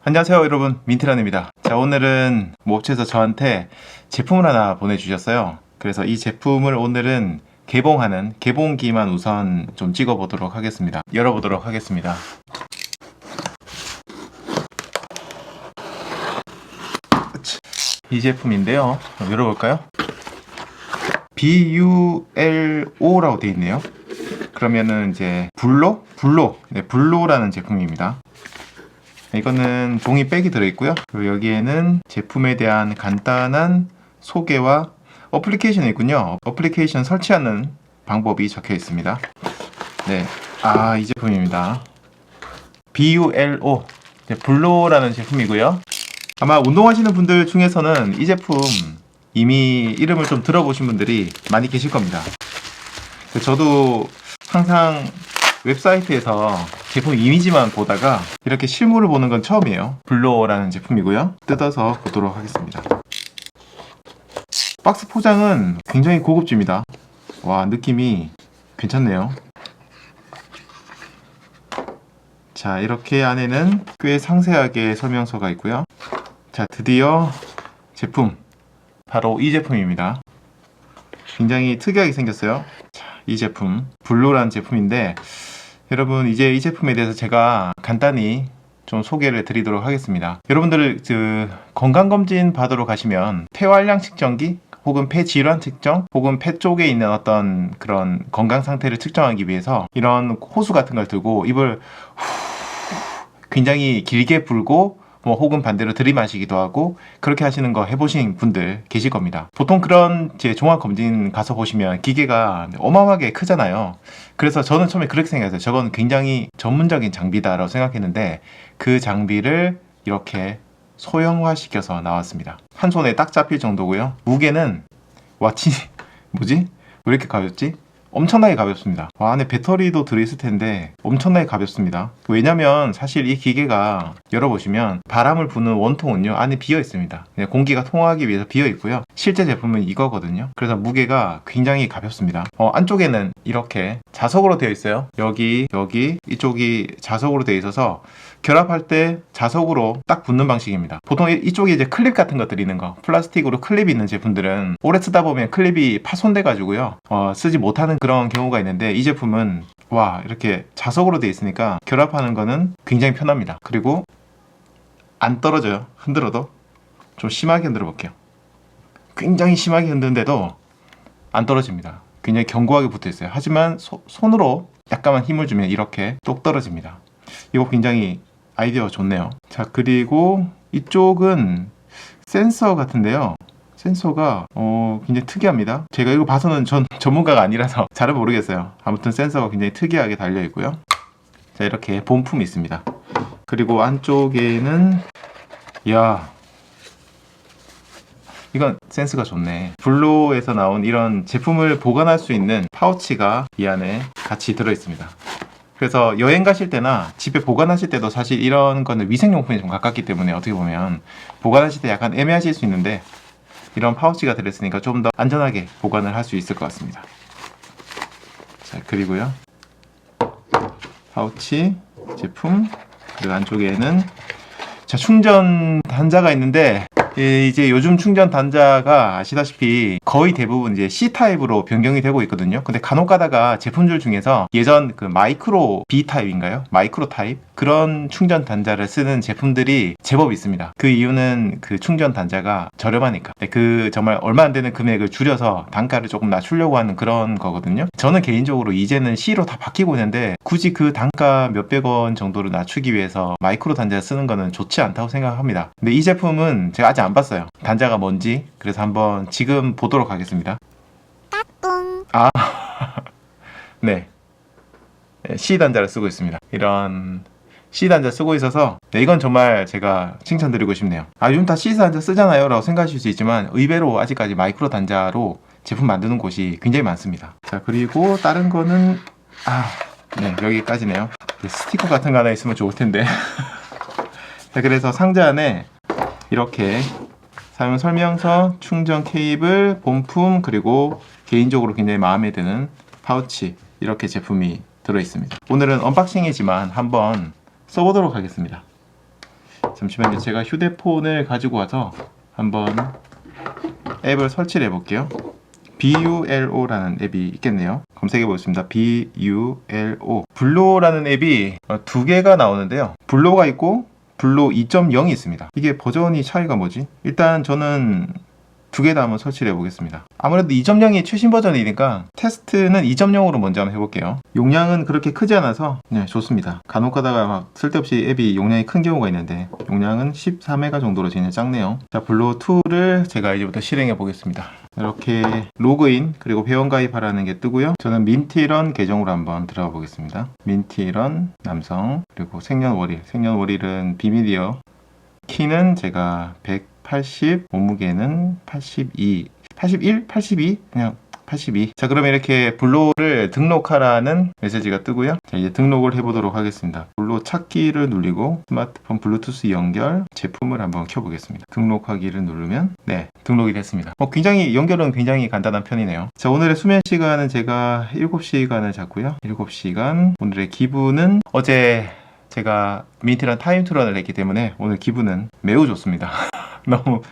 안녕하세요 여러분, 민트란입니다. 자, 오늘은 업체에서 저한테 제품을 하나 보내주셨어요. 그래서 이 제품을 오늘은 개봉하는 개봉기만 우선 좀 찍어 보도록 하겠습니다. 열어보도록 하겠습니다. 이 제품인데요, 열어볼까요? BULO라고 되어 있네요. 그러면은 이제 블로라는 제품입니다. 이거는 종이백이 들어있고요. 그리고 여기에는 제품에 대한 간단한 소개와 어플리케이션이 있군요. 어플리케이션 설치하는 방법이 적혀 있습니다. 네, 이 제품입니다. BULO 블로라는 제품이고요. 아마 운동하시는 분들 중에서는 이 제품 이미 이름을 좀 들어보신 분들이 많이 계실 겁니다. 저도 항상 웹사이트에서 제품 이미지만 보다가 이렇게 실물을 보는 건 처음이에요. 블로어라는 제품이고요. 뜯어서 보도록 하겠습니다. 박스 포장은 굉장히 고급집니다. 와, 느낌이 괜찮네요. 자, 이렇게 안에는 꽤 상세하게 설명서가 있고요. 자, 드디어 제품, 바로 이 제품입니다. 굉장히 특이하게 생겼어요. 자, 이 제품 블로라는 제품인데, 여러분 이제 이 제품에 대해서 제가 간단히 좀 소개를 드리도록 하겠습니다. 여러분들 건강검진 받으러 가시면 폐활량 측정기 혹은 폐질환 측정 혹은 폐 쪽에 있는 어떤 그런 건강 상태를 측정하기 위해서 이런 호수 같은 걸 들고 입을 굉장히 길게 불고 혹은 반대로 들이마시기도 하고 그렇게 하시는 거 해보신 분들 계실 겁니다. 보통 그런 종합검진 가서 보시면 기계가 어마어마하게 크잖아요. 그래서 저는 처음에 그렇게 생각했어요. 저건 굉장히 전문적인 장비다라고 생각했는데 그 장비를 이렇게 소형화시켜서 나왔습니다. 한 손에 딱 잡힐 정도고요. 무게는 뭐지? 왜 이렇게 가볍지? 엄청나게 가볍습니다. 안에 배터리도 들어있을 텐데 엄청나게 가볍습니다. 왜냐면 사실 이 기계가 열어보시면 바람을 부는 원통은요 안에 비어 있습니다. 공기가 통하기 위해서 비어 있고요. 실제 제품은 이거거든요. 그래서 무게가 굉장히 가볍습니다. 안쪽에는 이렇게 자석으로 되어 있어요. 여기 이쪽이 자석으로 되어 있어서 결합할 때 자석으로 딱 붙는 방식입니다. 보통 이쪽에 이제 클립 같은 것들이 있는 거, 플라스틱으로 클립이 있는 제품들은 오래 쓰다 보면 클립이 파손돼 가지고요 쓰지 못하는 그런 경우가 있는데, 이 제품은 이렇게 자석으로 되어 있으니까 결합하는 거는 굉장히 편합니다. 그리고 안 떨어져요. 흔들어도. 좀 심하게 흔들어 볼게요. 굉장히 심하게 흔드는데도 안 떨어집니다. 굉장히 견고하게 붙어 있어요. 하지만 손으로 약간만 힘을 주면 이렇게 똑 떨어집니다. 이거 굉장히 아이디어가 좋네요. 자, 그리고 이쪽은 센서 같은데요. 센서가 굉장히 특이합니다. 제가 이거 봐서는 전 전문가가 아니라서 잘은 모르겠어요. 아무튼 센서가 굉장히 특이하게 달려 있고요. 자, 이렇게 본품이 있습니다. 그리고 안쪽에는 이건 센스가 좋네. 블로에서 나온 이런 제품을 보관할 수 있는 파우치가 이 안에 같이 들어 있습니다. 그래서 여행 가실 때나 집에 보관하실 때도 사실 이런 거는 위생용품에 좀 가깝기 때문에 어떻게 보면 보관하실 때 약간 애매하실 수 있는데, 이런 파우치가 들어있으니까 좀 더 안전하게 보관을 할 수 있을 것 같습니다. 자, 그리고요, 파우치 제품, 그리고 안쪽에는 충전 단자가 있는데, 이제 요즘 충전 단자가 아시다시피 거의 대부분 이제 C타입으로 변경이 되고 있거든요. 근데 간혹 가다가 제품들 중에서 예전 그 마이크로 B타입인가요? 마이크로 타입? 그런 충전 단자를 쓰는 제품들이 제법 있습니다. 그 이유는 그 충전 단자가 저렴하니까. 그 정말 얼마 안 되는 금액을 줄여서 단가를 조금 낮추려고 하는 그런 거거든요. 저는 개인적으로 이제는 C로 다 바뀌고 있는데 굳이 그 단가 몇백 원 정도를 낮추기 위해서 마이크로 단자를 쓰는 거는 좋지 않다고 생각합니다. 근데 이 제품은 제가 아직 안 봤어요. 단자가 뭔지. 그래서 한번 지금 보도록 하겠습니다. 네, C 단자를 쓰고 있습니다. 이런 C 단자 쓰고 있어서 이건 정말 제가 칭찬드리고 싶네요. 요즘 다 C 단자 쓰잖아요 라고 생각하실 수 있지만 의외로 아직까지 마이크로 단자로 제품 만드는 곳이 굉장히 많습니다. 자, 그리고 다른 거는 네, 여기까지네요. 스티커 같은 거 하나 있으면 좋을 텐데. 자, 그래서 상자 안에 이렇게 사용 설명서, 충전 케이블, 본품, 그리고 개인적으로 굉장히 마음에 드는 파우치, 이렇게 제품이 들어있습니다. 오늘은 언박싱이지만 한번 써보도록 하겠습니다. 잠시만요. 제가 휴대폰을 가지고 와서 한번 앱을 설치를 해볼게요. BULO라는 앱이 있겠네요. 검색해 보겠습니다. BULO. 블로라는 앱이 두 개가 나오는데요. 블로가 있고 블로 2.0이 있습니다. 이게 버전이 차이가 뭐지? 일단 저는 두 개 다 한번 설치를 해보겠습니다. 아무래도 2.0이 최신 버전이니까 테스트는 2.0으로 먼저 한번 해볼게요. 용량은 그렇게 크지 않아서 네, 좋습니다. 간혹 가다가 막 쓸데없이 앱이 용량이 큰 경우가 있는데 용량은 14메가 정도로 진짜 작네요. 자, 블로 2를 제가 이제부터 실행해 보겠습니다. 이렇게 로그인 그리고 회원가입하라는 게 뜨고요. 저는 민티런 계정으로 한번 들어가 보겠습니다. 민티런 남성 그리고 생년월일은 비밀이요. 키는 제가 180, 몸무게는 82, 81, 82? 그냥 82. 자, 그러면 이렇게 블로를 등록하라는 메시지가 뜨고요. 자, 이제 등록을 해보도록 하겠습니다. 블로 찾기를 누르고 스마트폰 블루투스 연결 제품을 한번 켜보겠습니다. 등록하기를 누르면 네, 등록이 됐습니다. 굉장히 연결은 굉장히 간단한 편이네요. 자, 오늘의 수면 시간은 제가 7시간을 잤고요. 7시간. 오늘의 기분은 어제 제가 민티런 타임투런을 했기 때문에 오늘 기분은 매우 좋습니다.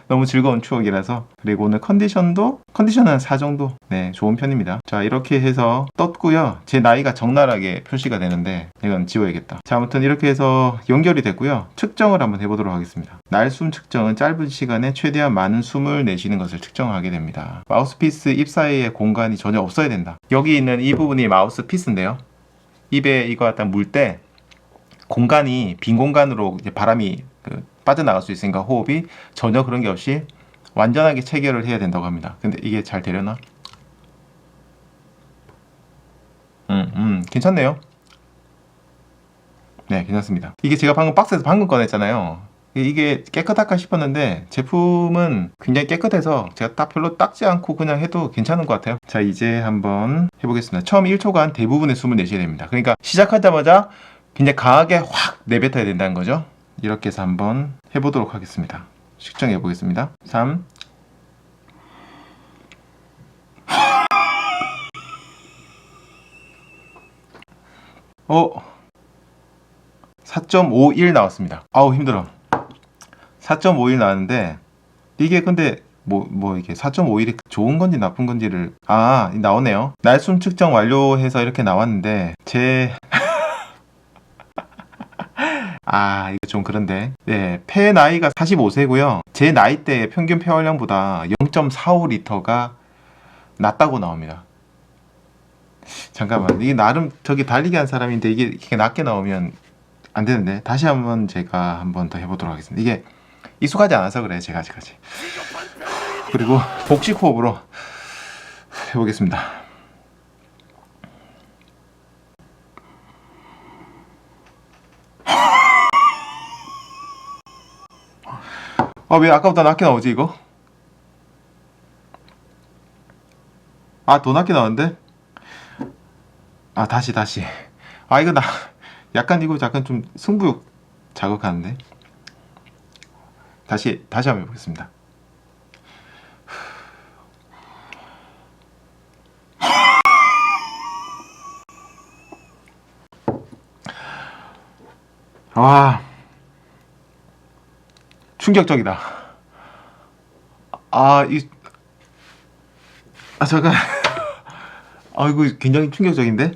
너무 즐거운 추억이라서. 그리고 오늘 컨디션은 4 정도 네, 좋은 편입니다. 자, 이렇게 해서 떴고요. 제 나이가 적나라하게 표시가 되는데 이건 지워야겠다. 자, 아무튼 이렇게 해서 연결이 됐고요. 측정을 한번 해보도록 하겠습니다. 날숨 측정은 짧은 시간에 최대한 많은 숨을 내쉬는 것을 측정하게 됩니다. 마우스피스 입 사이에 공간이 전혀 없어야 된다. 여기 있는 이 부분이 마우스피스인데요. 입에 이거 갖다 물 때 공간이 빈 공간으로 이제 바람이 빠져나갈 수 있으니까 호흡이 전혀 그런 게 없이 완전하게 체결을 해야 된다고 합니다. 근데 이게 잘 되려나? 괜찮네요. 네, 괜찮습니다. 이게 제가 방금 박스에서 꺼냈잖아요. 이게 깨끗할까 싶었는데 제품은 굉장히 깨끗해서 제가 딱 별로 닦지 않고 그냥 해도 괜찮은 것 같아요. 자, 이제 한번 해보겠습니다. 처음 1초간 대부분의 숨을 내셔야 됩니다. 그러니까 시작하자마자 굉장히 강하게 확 내뱉어야 된다는 거죠. 이렇게 해서 한번 해보도록 하겠습니다. 측정해 보겠습니다. 3 4.51 나왔습니다. 아우 힘들어. 4.51 나왔는데 이게 근데 이게 4.51이 좋은 건지 나쁜 건지를 나오네요. 날숨 측정 완료해서 이렇게 나왔는데 이거 좀 그런데. 네, 폐 나이가 45세고요. 제 나이대의 평균 폐활량보다 0.45리터가 낮다고 나옵니다. 잠깐만, 이게 나름 저기 달리기 한 사람인데 이게 낮게 나오면 안 되는데. 다시 한번 제가 한번 더 해보도록 하겠습니다. 이게 익숙하지 않아서 그래, 제가 아직까지. 그리고 복식 호흡으로 해보겠습니다. 왜 아까보다 낮게 나오지 이거? 더 낮게 나오는데? 다시. 이거 약간 좀 승부욕 자극하는데? 다시 한번 해보겠습니다. 충격적이다. 잠깐. 이거 굉장히 충격적인데?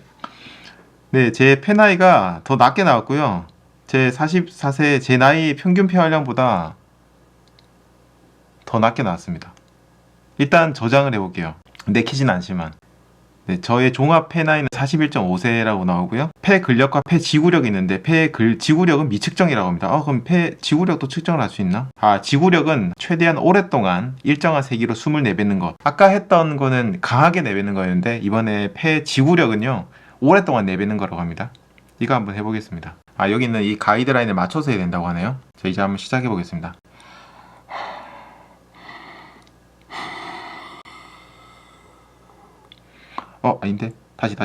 네, 제 폐 나이가 더 낮게 나왔고요. 제 44세 제 나이 평균 폐활량보다 더 낮게 나왔습니다. 일단 저장을 해볼게요. 내키진 않지만. 네, 저의 종합 폐 나이는 41.5세라고 나오고요. 폐 근력과 폐 지구력이 있는데 지구력은 미측정이라고 합니다. 그럼 폐 지구력도 측정을 할 수 있나? 지구력은 최대한 오랫동안 일정한 세기로 숨을 내뱉는 것. 아까 했던 거는 강하게 내뱉는 거였는데 이번에 폐 지구력은요, 오랫동안 내뱉는 거라고 합니다. 이거 한번 해보겠습니다. 여기 있는 이 가이드라인을 맞춰서 해야 된다고 하네요. 자, 이제 한번 시작해 보겠습니다. 아닌데? 다시.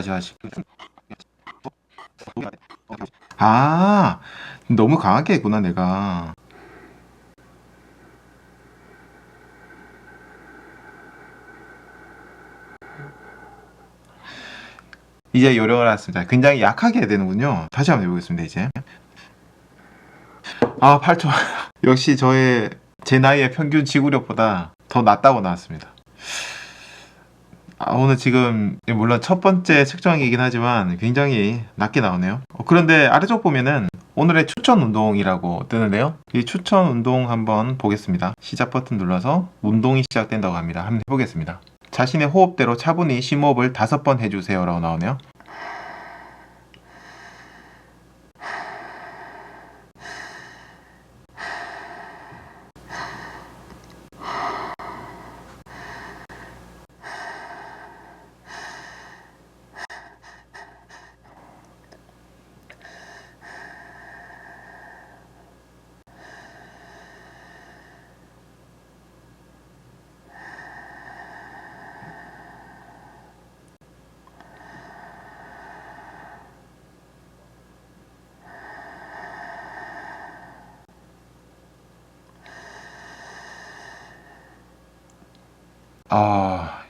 너무 강하게 했구나, 내가. 이제 요령을 알았습니다. 굉장히 약하게 해야 되는군요. 다시 한번 해보겠습니다, 이제. 8초. 역시 제 나이의 평균 지구력보다 더 낮다고 나왔습니다. 오늘 지금 물론 첫 번째 측정이긴 하지만 굉장히 낮게 나오네요. 그런데 아래쪽 보면은 오늘의 추천 운동이라고 뜨는데요. 이 추천 운동 한번 보겠습니다. 시작 버튼 눌러서 운동이 시작된다고 합니다. 한번 해보겠습니다. 자신의 호흡대로 차분히 심호흡을 5번 해주세요 라고 나오네요.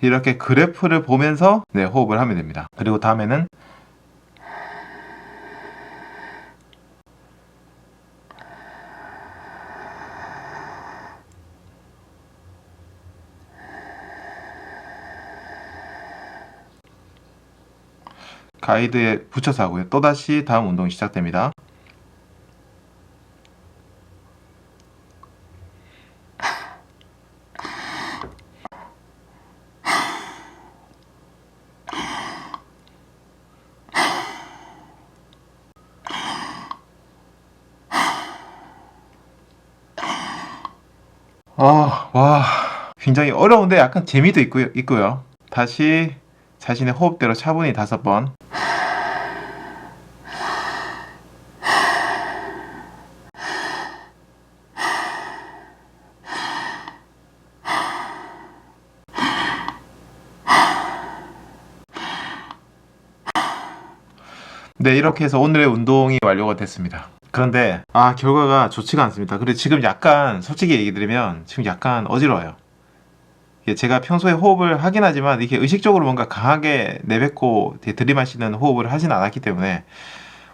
이렇게 그래프를 보면서 호흡을 하면 됩니다. 그리고 다음에는 가이드에 붙여서 하고요. 또다시 다음 운동이 시작됩니다. 와, 굉장히 어려운데 약간 재미도 있고요. 다시 자신의 호흡대로 차분히 5번. 네, 이렇게 해서 오늘의 운동이 완료가 됐습니다. 그런데 결과가 좋지가 않습니다. 그리고 지금 약간 솔직히 얘기 드리면 지금 약간 어지러워요. 이게 제가 평소에 호흡을 하긴 하지만 이게 의식적으로 뭔가 강하게 내뱉고 들이마시는 호흡을 하진 않았기 때문에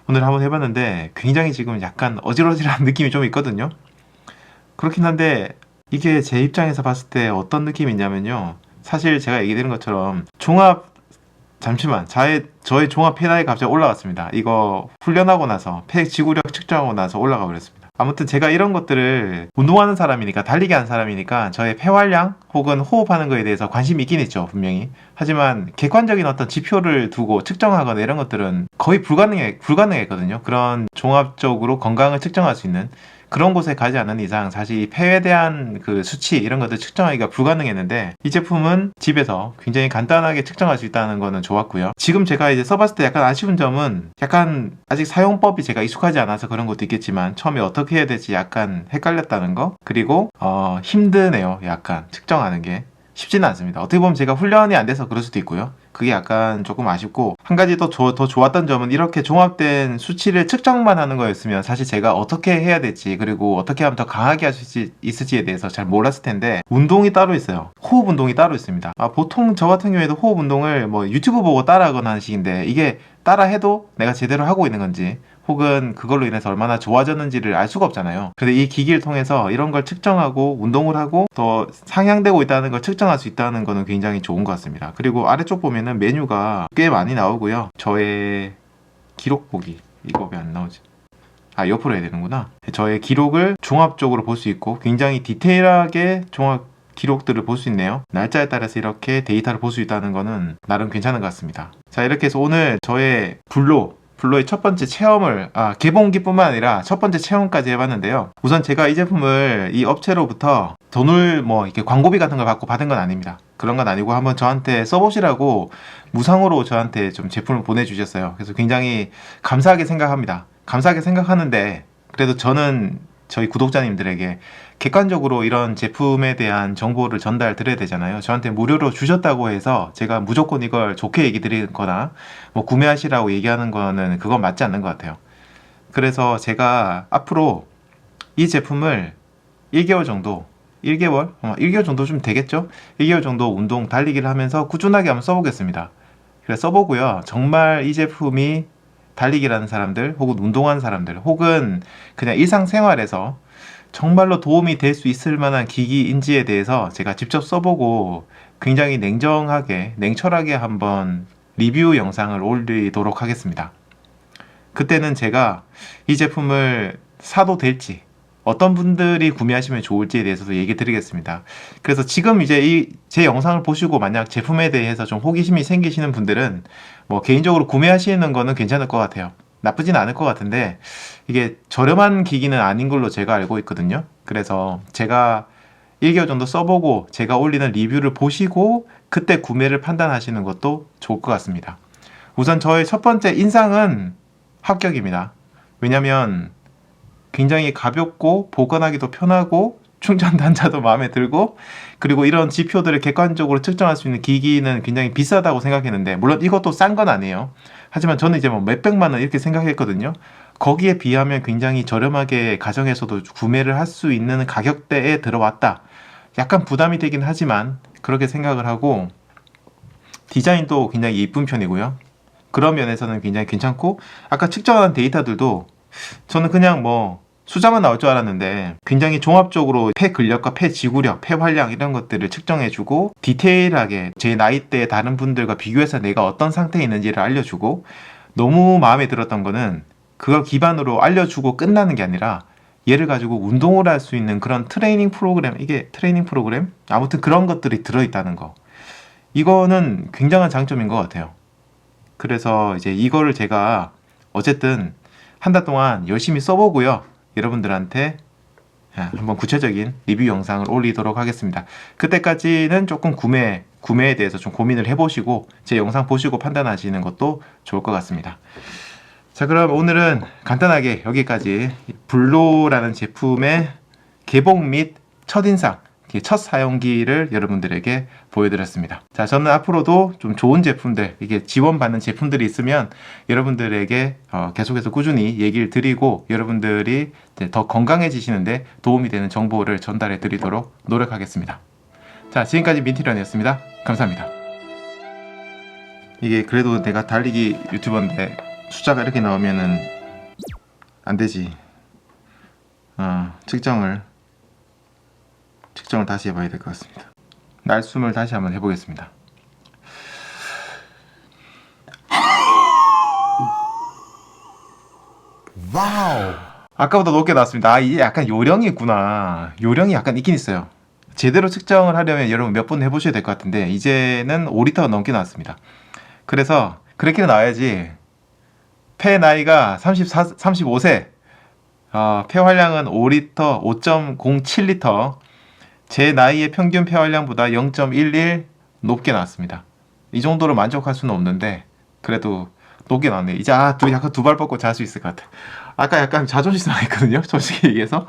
오늘 한번 해봤는데 굉장히 지금 약간 어지러지라는 느낌이 좀 있거든요. 그렇긴 한데 이게 제 입장에서 봤을 때 어떤 느낌이 있냐면요. 사실 제가 얘기 드린 것처럼 잠시만, 저의 종합 폐나이 갑자기 올라갔습니다. 이거 훈련하고 나서 지구력 측정하고 나서 올라가 버렸습니다. 아무튼 제가 이런 것들을 운동하는 사람이니까, 달리기 하는 사람이니까 저의 폐활량 혹은 호흡하는 거에 대해서 관심이 있긴 있죠, 분명히. 하지만 객관적인 어떤 지표를 두고 측정하거나 이런 것들은 거의 불가능했거든요. 그런 종합적으로 건강을 측정할 수 있는 그런 곳에 가지 않는 이상 사실 이 폐에 대한 그 수치 이런 것들 측정하기가 불가능했는데, 이 제품은 집에서 굉장히 간단하게 측정할 수 있다는 거는 좋았고요. 지금 제가 이제 써봤을 때 약간 아쉬운 점은, 약간 아직 사용법이 제가 익숙하지 않아서 그런 것도 있겠지만 처음에 어떻게 해야 될지 약간 헷갈렸다는 거, 그리고 힘드네요. 약간 측정하는 게 쉽지는 않습니다. 어떻게 보면 제가 훈련이 안 돼서 그럴 수도 있고요. 그게 약간 조금 아쉽고, 한 가지 더 좋았던 점은 이렇게 종합된 수치를 측정만 하는 거였으면 사실 제가 어떻게 해야 될지, 그리고 어떻게 하면 더 강하게 할 수 있을지에 대해서 잘 몰랐을 텐데, 운동이 따로 있어요. 호흡 운동이 따로 있습니다. 보통 저 같은 경우에도 호흡 운동을 뭐 유튜브 보고 따라하거나 하는 식인데, 이게 따라해도 내가 제대로 하고 있는 건지 혹은 그걸로 인해서 얼마나 좋아졌는지를 알 수가 없잖아요. 근데 이 기기를 통해서 이런 걸 측정하고 운동을 하고 더 상향되고 있다는 걸 측정할 수 있다는 거는 굉장히 좋은 것 같습니다. 그리고 아래쪽 보면은 메뉴가 꽤 많이 나오고요. 저의 기록 보기, 이거 왜 안 나오지? 옆으로 해야 되는구나. 저의 기록을 종합적으로 볼 수 있고 굉장히 디테일하게 기록들을 볼 수 있네요. 날짜에 따라서 이렇게 데이터를 볼 수 있다는 거는 나름 괜찮은 것 같습니다. 자, 이렇게 해서 오늘 저의 블로의 첫 번째 체험을, 개봉기뿐만 아니라 첫 번째 체험까지 해봤는데요. 우선 제가 이 제품을 이 업체로부터 돈을 이렇게 광고비 같은 걸 받고 받은 건 아닙니다. 그런 건 아니고 한번 저한테 써보시라고 무상으로 저한테 좀 제품을 보내주셨어요. 그래서 굉장히 감사하게 생각합니다. 감사하게 생각하는데, 그래도 저는 저희 구독자님들에게 객관적으로 이런 제품에 대한 정보를 전달 드려야 되잖아요. 저한테 무료로 주셨다고 해서 제가 무조건 이걸 좋게 얘기 드리거나 구매하시라고 얘기하는 거는 그건 맞지 않는 것 같아요. 그래서 제가 앞으로 이 제품을 1개월 정도 1개월 정도 좀 되겠죠? 1개월 정도 운동 달리기를 하면서 꾸준하게 한번 써보겠습니다. 그래서 써보고요. 정말 이 제품이 달리기라는 사람들 혹은 운동하는 사람들 혹은 그냥 일상생활에서 정말로 도움이 될 수 있을 만한 기기인지에 대해서 제가 직접 써보고 굉장히 냉정하게, 냉철하게 한번 리뷰 영상을 올리도록 하겠습니다. 그때는 제가 이 제품을 사도 될지, 어떤 분들이 구매하시면 좋을지에 대해서도 얘기 드리겠습니다. 그래서 지금 이제 제 영상을 보시고 만약 제품에 대해서 좀 호기심이 생기시는 분들은 뭐 개인적으로 구매하시는 거는 괜찮을 것 같아요. 나쁘진 않을 것 같은데 이게 저렴한 기기는 아닌 걸로 제가 알고 있거든요. 그래서 제가 1개월 정도 써보고 제가 올리는 리뷰를 보시고 그때 구매를 판단하시는 것도 좋을 것 같습니다. 우선 저의 첫 번째 인상은 합격입니다. 왜냐면 굉장히 가볍고 보관하기도 편하고 충전 단자도 마음에 들고, 그리고 이런 지표들을 객관적으로 측정할 수 있는 기기는 굉장히 비싸다고 생각했는데, 물론 이것도 싼 건 아니에요. 하지만 저는 이제 뭐 몇백만 원 이렇게 생각했거든요. 거기에 비하면 굉장히 저렴하게 가정에서도 구매를 할 수 있는 가격대에 들어왔다. 약간 부담이 되긴 하지만 그렇게 생각을 하고, 디자인도 굉장히 예쁜 편이고요. 그런 면에서는 굉장히 괜찮고, 아까 측정한 데이터들도 저는 그냥 뭐 숫자만 나올 줄 알았는데 굉장히 종합적으로 폐 근력과 폐 지구력, 폐 활량 이런 것들을 측정해주고, 디테일하게 제 나이대의 다른 분들과 비교해서 내가 어떤 상태에 있는지를 알려주고, 너무 마음에 들었던 거는 그걸 기반으로 알려주고 끝나는 게 아니라 얘를 가지고 운동을 할 수 있는 그런 트레이닝 프로그램, 이게 트레이닝 프로그램? 아무튼 그런 것들이 들어있다는 거. 이거는 굉장한 장점인 것 같아요. 그래서 이제 이거를 제가 어쨌든 한 달 동안 열심히 써보고요. 여러분들한테 한번 구체적인 리뷰 영상을 올리도록 하겠습니다. 그때까지는 조금 구매에 대해서 좀 고민을 해보시고 제 영상 보시고 판단하시는 것도 좋을 것 같습니다. 자, 그럼 오늘은 간단하게 여기까지 블로라는 제품의 개봉 및 첫인상, 첫 사용기를 여러분들에게 보여드렸습니다. 자, 저는 앞으로도 좀 좋은 제품들, 이게 지원받는 제품들이 있으면 여러분들에게 계속해서 꾸준히 얘기를 드리고, 여러분들이 이제 더 건강해지시는데 도움이 되는 정보를 전달해 드리도록 노력하겠습니다. 자, 지금까지 민티런이었습니다. 감사합니다. 이게 그래도 내가 달리기 유튜버인데 숫자가 이렇게 나오면은 안 되지. 측정을 다시 해봐야 될 것 같습니다. 날숨을 다시 한번 해보겠습니다. 와우! 아까보다 높게 나왔습니다. 이게 약간 요령이 있구나. 요령이 약간 있긴 있어요. 제대로 측정을 하려면 여러분 몇 번 해보셔야 될 것 같은데 이제는 5리터가 넘게 나왔습니다. 그래서 그렇게 나와야지. 폐 나이가 35세, 폐 활량은 5리터, 5.07리터, 제 나이의 평균 폐활량보다 0.11 높게 나왔습니다. 이 정도로 만족할 수는 없는데 그래도 높게 나왔네. 이제 약간 두 발 뻗고 잘 수 있을 것 같아. 아까 약간 자존심 상했거든요, 솔직히 얘기해서.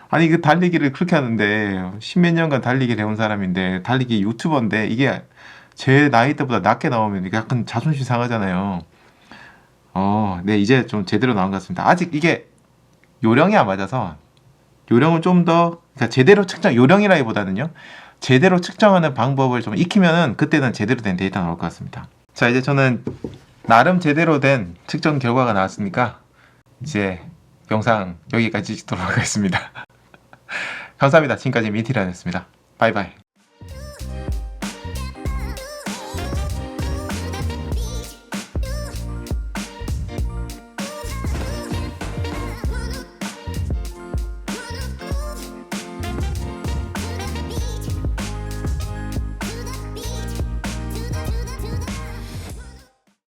아니 그 달리기를 그렇게 하는데 십몇 년간 달리기를 해온 사람인데, 달리기 유튜버인데 이게 제 나이 때보다 낮게 나오면 이게 약간 자존심 상하잖아요. 네, 이제 좀 제대로 나온 것 같습니다. 아직 이게 요령이 안 맞아서, 요령을 좀 더, 그러니까 제대로 측정, 요령이라기보다는요, 제대로 측정하는 방법을 좀 익히면은 그때는 제대로 된 데이터가 나올 것 같습니다. 자, 이제 저는 나름 제대로 된 측정 결과가 나왔으니까 이제 영상 여기까지 찍도록 하겠습니다. 감사합니다. 지금까지 민티란이었습니다. 바이바이.